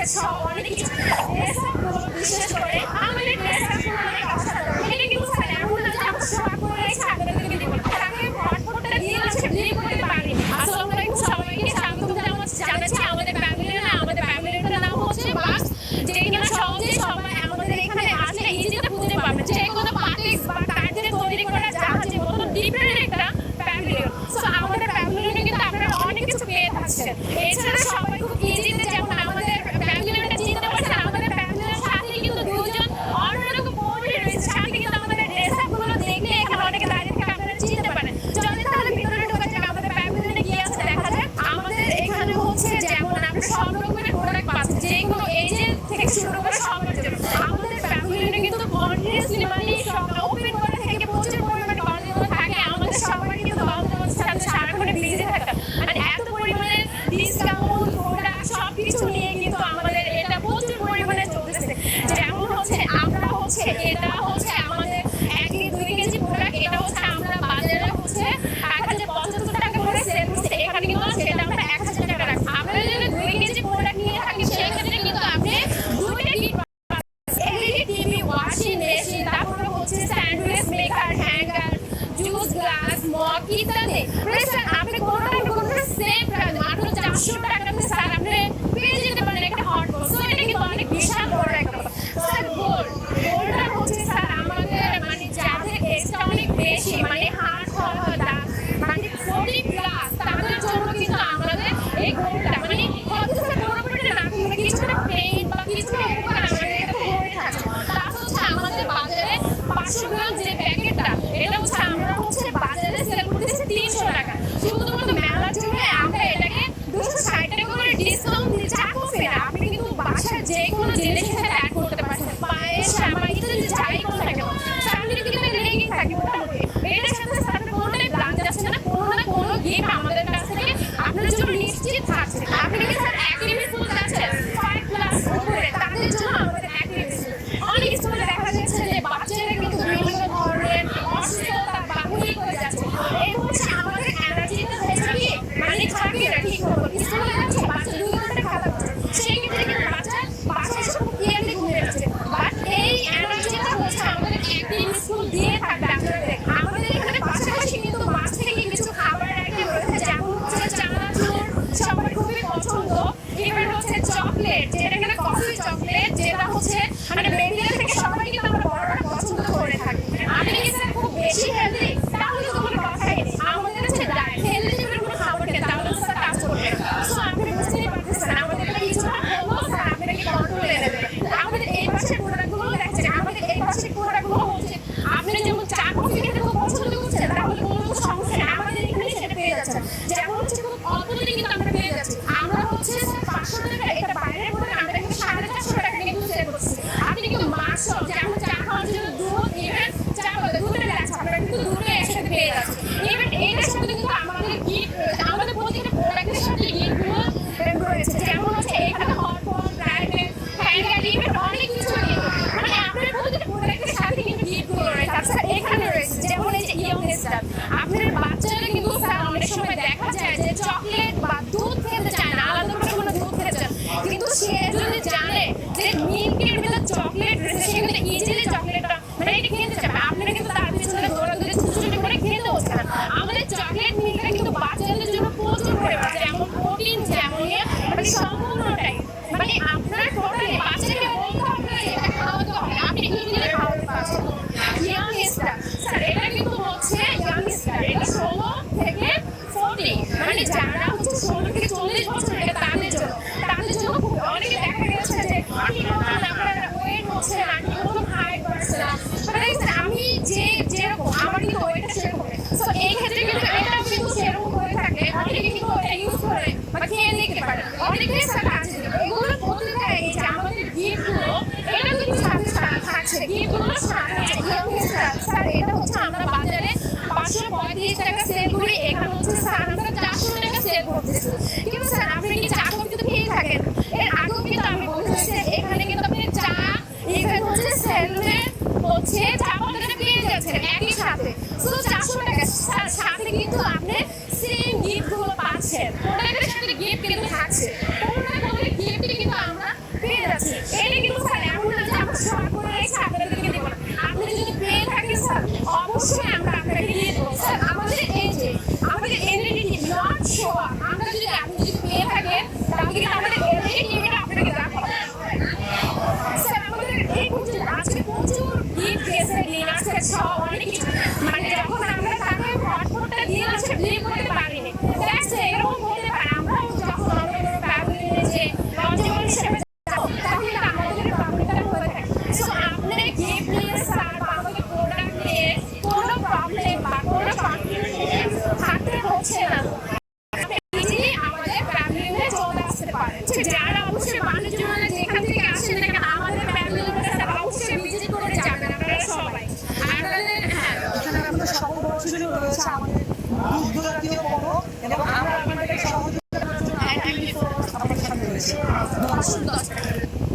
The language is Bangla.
অনেক কিছু ড্রেস আপগুলো বিশেষ করে আমাদের ড্রেস আপগুলো অনেক অসাধারণ। এটা কিন্তু স্যার এমন না যে আমরা শখ করে রেখে আপনাদেরকে দিব, তাকে হটপটটা দিয়ে হচ্ছে বিয়ে করতে পারিনি। আসসালামু আলাইকুম, সবাইকে স্বাগতম জানাচ্ছি আমাদের প্যাভিলিয়নে। আমাদের প্যাভিলিয়নের নাম হচ্ছে বাক্স, যে কিনা সহজে সবাই আমাদের এখানে আসলে ইজিতে খুঁজে পাবেন। যে কোনো পার্টিস বা কাঠের তৈরি করা জাহাজের মতো ডিফারেন্ট একটা প্যাভিলিয়ন। সো আমাদের প্যাভিলিয়নে কিন্তু আপনারা অনেক কিছু পেয়ে থাকছেন। এছাড়া সবাই খুব ইজিতে যেমন আমাদের প্যাভিলিয়নটা চিনতে পারছেন, আমাদের প্যাভিলিয়নের সাথে কিন্তু দুজন অন্যরকম কর্মী রয়েছে। সাথে কিন্তু আমাদের ড্রেস আপগুলো দেখলে এখানে অনেকে দাঁড়িয়ে থেকে আপনারা চিনতে পারেন। চলেন তাহলে ভিতরে ঢোকা যাক, আমাদের প্যাভিলিয়নে কি আছে দেখা যাক। আমাদের এখানে হচ্ছে যেমন আপনারা সব রকমের প্রোডাক্ট পাচ্ছেন, যেগুলো এজের থেকে শুরু করে সবার জন্য। আমাদের প্যাভিলিয়নে কিন্তু কন্টিনিউয়াসলি মানে ওপেন করা থেকে প্রচুর পরিমাণে কন্টেন্ট থাকে। আমাদের সবাই কিন্তু বাংলাদেশের সাথে সারাক্ষণ বিজি থাকে, মানে এত পরিমাণে ডিসকাউন্ট প্রোডাক্ট সবকিছু নিয়ে কিন্তু আমাদের এটা প্রচুর পরিমাণে চলতেছে। যেমন হচ্ছে আমরা হচ্ছে এটা হচ্ছে আমাদের 1-2 কেজি প্রোডাক্ট, এটা হচ্ছে আমরা বাজারে হচ্ছে 1075 টাকা করে সেল করছি। এখানে কিন্তু সেটা আমরা 1000 টাকা রাখি। আপনারা যদি 2 কেজি প্রোডাক্ট নিয়ে থাকেন সেক্ষেত্রে কিন্তু আপনি 2টা kit LED TV, washing machine, তারপরে হচ্ছে sandwich maker, hanger, juice glass, mug ইত্যাদি। স্যার আপনি কোনটা সেম প্রাইস মাত্র 400 টাকাতে স্যার আপনি পেয়ে যেতে পারেন একটা হট বক্স। তো এটা কিন্তু অনেক বিশাল বড় একটা। স্যার গোল্ডটা হচ্ছে স্যার আমাদের মানে যাদের এজটা অনেক বেশি মানে হার্ট হওয়া মানে 40 প্লাস তাদের জন্য কিন্তু আমাদের এই গোল্ডটা মানে কত স্যার পুরোপুরি না কিন্তু কিছুটা পেইন বা কিছুটা উপকার আমাদের এটা হয়ে থাকে। তারপর হচ্ছে আমাদের বাজারে 500 গ্রাম যে প্যাকেটটা এটা হচ্ছে আমরা হচ্ছে বাজারে সেল করতেছি 300 টাকা। শুধুমাত্র মেলার জন্য আমরা এটাকে 260 টাকা করে ডিসকাউন্ট দিচ্ছি। আপনি কিন্তু বাসার যে কোনো জিনিসের সাথে অ্যাড করতে পারছেন, পায়েস জামা ইত্যাদি যাই কোনো থাকে না ফ্যামিলি কিন্তু লেগেই থাকে মোটামুটি। এটার সাথে সাথে কোনোটাই ব্রাঞ্চ আছে না, কোনো না কোনো গিফট আমাদের কাছ থেকে আপনার জন্য নিশ্চিত থাকছে। আপনি কি স্যার অ্যাক্টিভিটি স্কুল আছেন 5 ক্লাস উপরে তাদের জন্য আমাদের অ্যাক্টিভিটি স্কুল। অনেক স্কুলে দেখা যাচ্ছে যে বাচ্চারা কিন্তু বিভিন্ন ধরনের অসুস্থতা বা হুইল হয়ে যাচ্ছে। এই হচ্ছে আমাদের এনার্জিটা হচ্ছে কি মানে থাকে না ঠিক মতো। স্কুলে যাচ্ছে বাচ্চা 2 ঘন্টা খাতা করছে, সেই ক্ষেত্রে কিন্তু বাচ্চা এসে খুব ক্লিয়ারলি ঘুমিয়ে যাচ্ছে। বাট এই এনার্জিটা হচ্ছে আমাদের অ্যাক্টিভ স্কুল দিয়ে থাকবে আপনাদের। আমাদের এখানে পাশাপাশি কিন্তু মাছ থেকে কিছু খাবার আইটেম রয়েছে, যেমন হচ্ছে চানাচুর সবার খুবই পছন্দ। এবার হচ্ছে চকলেট, যেটা কিনা কফি চকলেট, যেটা হচ্ছে মানে বেবিরা থেকে সবাই কিন্তু আমরা বড়রা পছন্দ করে থাকি। আপনি কি স্যার খুব বেশি হেলদি তাহলে তো কোনো কথাই নেই। আমাদের হচ্ছে ডায়েট হেলদি যদি কোনো খাবার খেতে তাহলে তো স্যার কাজ করবে। সো আপনি বুঝতেই পারতেছেন আমাদের কিছুটা হলেও স্যার আপনাকে কন্ট্রোলে নেবে। আমাদের এই পাশের প্রোডাক্টগুলো দেখছেন, আমাদের এই পাশের প্রোডাক্টগুলো হচ্ছে আপনি যেমন চা কফি খেতে খুব পছন্দ করছেন তাহলে কোনো সমস্যা নেই, আমাদের এখানে সেটা পেয়ে যাচ্ছেন। যেমন হচ্ছে খুব অল্প দিনে কিন্তু আমরা পেয়ে যাচ্ছি। আমরা হচ্ছে 500 টাকা এটা বাইরের প্রোডাক্ট আমরা কিন্তু 450 টাকা কিন্তু সেল করছি। আপনি কিন্তু মাছ যেমন চা খাওয়ার জন্য দুধ ইভেন চা দুধের লাগছে আমরা কিন্তু দুটো একসাথে পেয়ে যাচ্ছি। ইভেন এইটার সাথে কিন্তু আমাদের গিফট রয়েছে, আমাদের প্রত্যেকটা প্রোডাক্টের সাথে গিফটগুলো রয়েছে। যেমন হচ্ছে এখানে hot pot branded hanger even অনেক কিছু মানে আপনার প্রত্যেকটা প্রোডাক্টের সাথে কিন্তু গিফটগুলো রয়েছে। আচ্ছা এখানে রয়েছে যেমন এই যে ইয়ং স্টার, আপনার বাচ্চারা কিন্তু স্যার অনেক সময় দেখা যায় যে চকলেট বা দুধ খেতে চায় না, আলাদা করে কোনো দুধ খেতে চায়, কিন্তু সে যদি জানে যে মিল্কের ভিতরে চকলেট রয়েছে সে কিন্তু ইজিলি চকলেটটা মানে এটা খেতে চাবে। আপনারা কিন্তু তার পিছনে দৌড়াদৌড়ি ছুটোছুটি করে খেতে হচ্ছে না। আমাদের চকলেট মিল্কটা কিন্তু বাচ্চাদের জন্য প্রচুর পরিমাণ যেমন প্রোটিন যেমন মানে সম্পূর্ণটাই মানে আপনার টোটালি বাচ্চাকে বলতে হবে না এটা খাওয়াতে হবে, আপনি ইজিলি খাওয়াতে পারছেন। ইয়াং স্টার স্যার এটা কিন্তু হচ্ছে ইয়াং স্টার, এটা 16 থেকে 40 মানে যারা হচ্ছে 16 থেকে 40 বছর এটা তাদের জন্য খুব অনেকে দেখা গেছে যে আপনার ওয়েট হচ্ছে না কোনো হাইট বাড়ছে না, মানে আমি যেরকম আমার কিন্তু ওয়েটটা সেরকম। সো এই ক্ষেত্রে কিন্তু এটাও কিন্তু সেরকম হয়ে থাকে, অনেকে কিন্তু এটা ইউজ করে বা খেয়ে নিতে পারে, অনেকে স্যার কাজে দেবে। এগুলো প্রতিটা এই যে আমাদের গিফটগুলো এটা কিন্তু সাথে থাকছে, গিফটগুলো সাথে স্যার এটা হচ্ছে আমরা বাজারে 535 টাকা সেল করি, এখানে হচ্ছে স্যার আমরা 400 টাকা সেল করতেছি। কিন্তু স্যার আপনি কি চা কফি তো খেয়ে থাকেন, এর আগেও কিন্তু আমি বলতেছি এখানে কিন্তু আপনি চা এখানে হচ্ছে সেলুনে হচ্ছে চা পাতাটা পেয়ে যাচ্ছেন একই সাথে। সো 400 টাকা স্যার সাথে কিন্তু আপনি সেম গিফটগুলো পাচ্ছেন, প্রোডাক্টের সাথে গিফট কিন্তু থাকছে। কোনো না কোনো গিফট কিন্তু আমরা প্রয়োজনীয় রয়েছে আমাদের দুগ্ধ জাতীয় পণ্য এবং আমরা আপনাদেরকে সহযোগিতা করার জন্য আপনাদের সাথে রয়েছে। ধন্যবাদ।